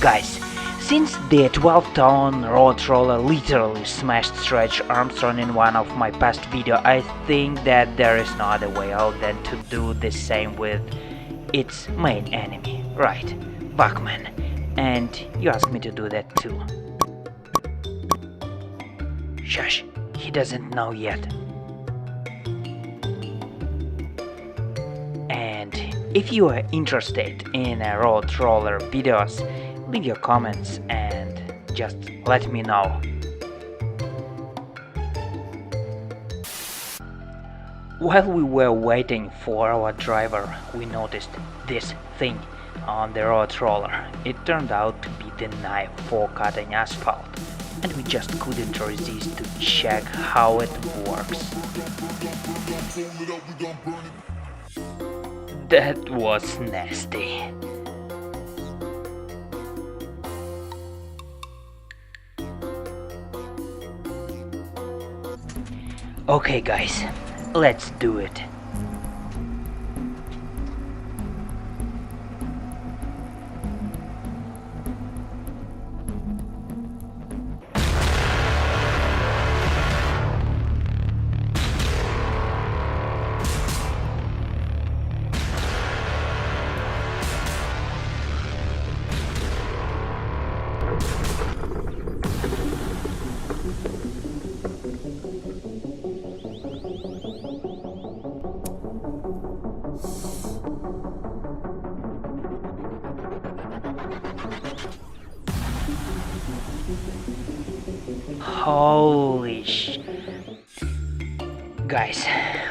Guys, since the 12-ton road roller literally smashed Stretch Armstrong in one of my past videos, I think that there is no other way out than to do the same with its main enemy, right, Vac-Man. And you asked me to do that too. Shush, he doesn't know yet. And if you are interested in road roller videos, leave your comments and just let me know. While we were waiting for our driver, we noticed this thing on the road roller. It turned out to be the knife for cutting asphalt, and we just couldn't resist to check how it works. That was nasty. Okay guys, let's do it. Holy sh... Guys,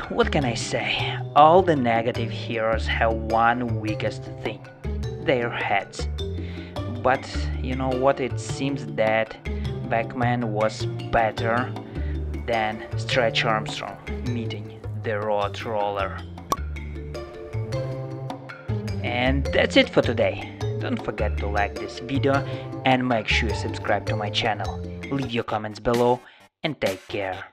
what can I say? All the negative heroes have one weakest thing: their heads. But you know what, it seems that Vac-Man was better than Stretch Armstrong meeting the road roller. And that's it for today. Don't forget to like this video and make sure you subscribe to my channel. Leave your comments below and take care.